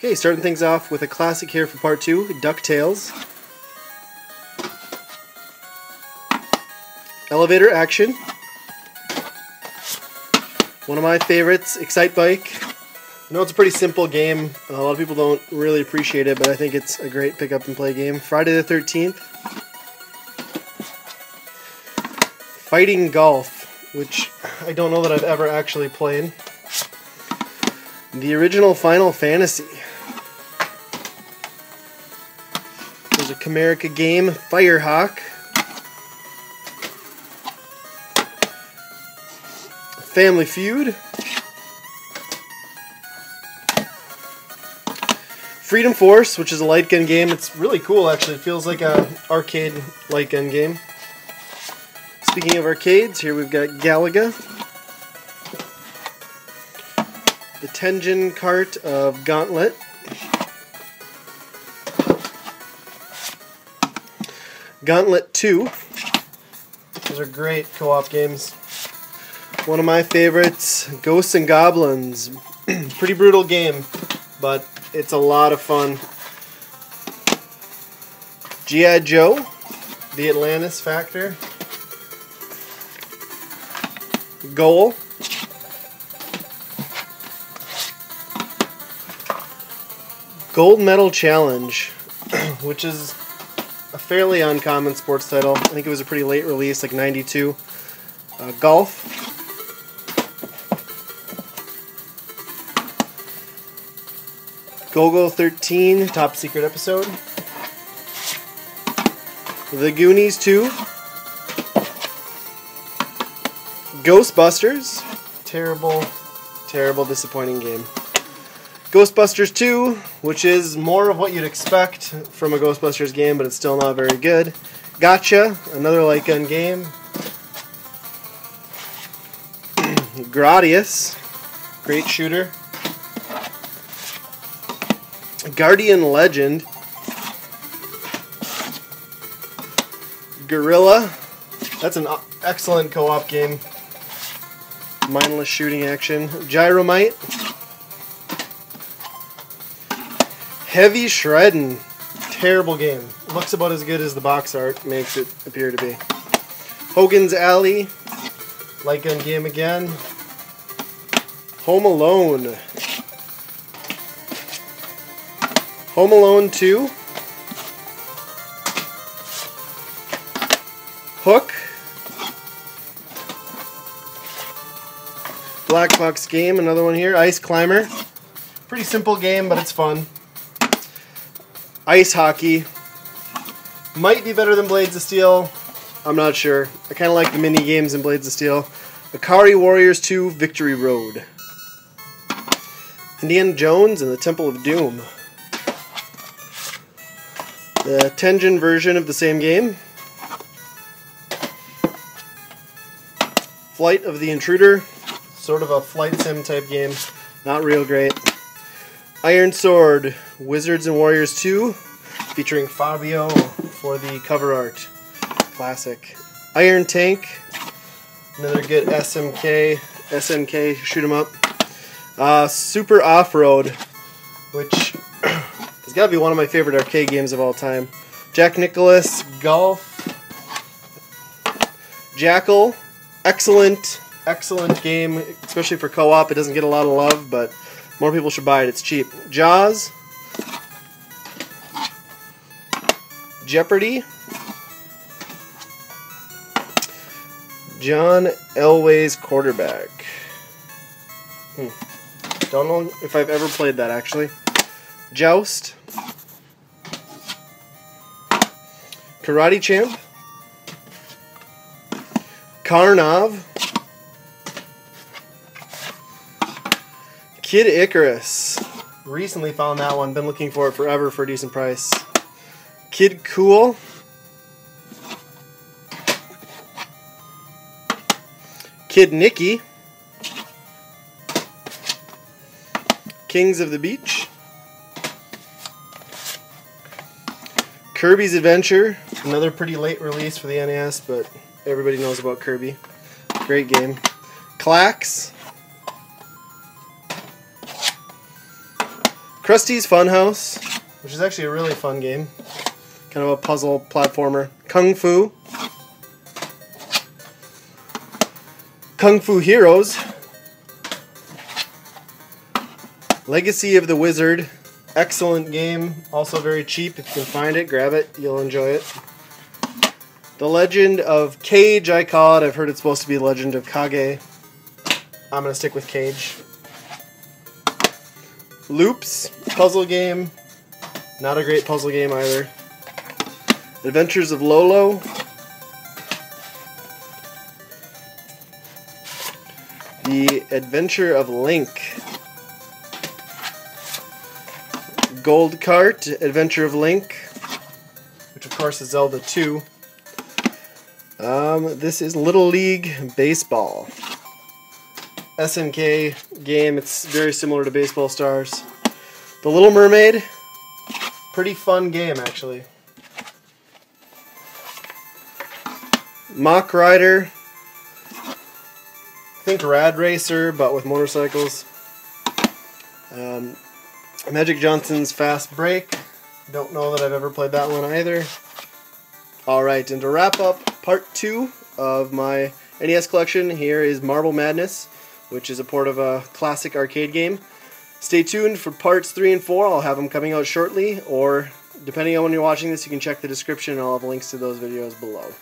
Okay, starting things off with a classic here for part 2, DuckTales. Elevator action. One of my favorites, Excite Bike. I know it's a pretty simple game. A lot of people don't really appreciate it, but I think it's a great pick up and play game. Friday the 13th. Fighting Golf, which I don't know that I've ever actually played. The original Final Fantasy. There's a Comerica game, Firehawk. Family Feud. Freedom Force, which is a light gun game. It's really cool, actually. It feels like a arcade light gun game. Speaking of arcades, here we've got Galaga. The Tenjin cart of Gauntlet. Gauntlet 2. Those are great co-op games. One of my favorites, Ghosts and Goblins. Pretty brutal game, but it's a lot of fun. G.I. Joe, The Atlantis Factor. Goal. Gold Medal Challenge, which is a fairly uncommon sports title. I think it was a pretty late release, like 92. Golf. Go-Go 13, top secret episode. The Goonies 2. Ghostbusters. Terrible, terrible, disappointing game. Ghostbusters 2, which is more of what you'd expect from a Ghostbusters game, but it's still not very good. Gotcha, another light gun game. Gradius, great shooter. Guardian Legend. Gorilla, that's an excellent co-op game. Mindless shooting action. Gyromite. Heavy Shreddin'. Terrible game. Looks about as good as the box art makes it appear to be. Hogan's Alley. Light gun game again. Home Alone. Home Alone 2. Hook. Black Box Game, another one here. Ice Climber. Pretty simple game, but it's fun. Ice Hockey. Might be better than Blades of Steel. I'm not sure. I kind of like the mini games in Blades of Steel. Akari Warriors 2 Victory Road. Indiana Jones and the Temple of Doom. The Tenjin version of the same game. Flight of the Intruder. Sort of a flight sim type game. Not real great. Iron Sword, Wizards and Warriors 2, featuring Fabio for the cover art. Classic. Iron Tank, another good SNK shoot 'em up. Super Off-Road, which has got to be one of my favorite arcade games of all time. Jack Nicklaus, Golf. Jackal, excellent game, especially for co-op. It doesn't get a lot of love, but more people should buy it. It's cheap. Jaws. Jeopardy. John Elway's Quarterback. Don't know if I've ever played that, actually. Joust. Karate Champ. Karnov. Kid Icarus. Recently found that one. Been looking for it forever for a decent price. Kid Cool. Kid Nicky. Kings of the Beach. Kirby's Adventure. Another pretty late release for the NES, but everybody knows about Kirby. Great game. Clax. Krusty's Funhouse, which is actually a really fun game. Kind of a puzzle platformer. Kung Fu. Kung Fu Heroes. Legacy of the Wizard. Excellent game. Also very cheap. If you can find it, grab it. You'll enjoy it. The Legend of Cage, I call it. I've heard it's supposed to be Legend of Kage. I'm going to stick with Cage. Loops, puzzle game. Not a great puzzle game either. Adventures of Lolo. The Adventure of Link. Gold Cart, Adventure of Link, which of course is Zelda 2. This is Little League Baseball. SNK game, it's very similar to Baseball Stars. The Little Mermaid, pretty fun game actually. Mach Rider, think Rad Racer, but with motorcycles. Magic Johnson's Fast Break. Don't know that I've ever played that one either. Alright, and to wrap up part 2 of my NES collection, here is Marble Madness, which is a port of a classic arcade game. Stay tuned for parts 3 and 4. I'll have them coming out shortly, or depending on when you're watching this, you can check the description and I'll have links to those videos below.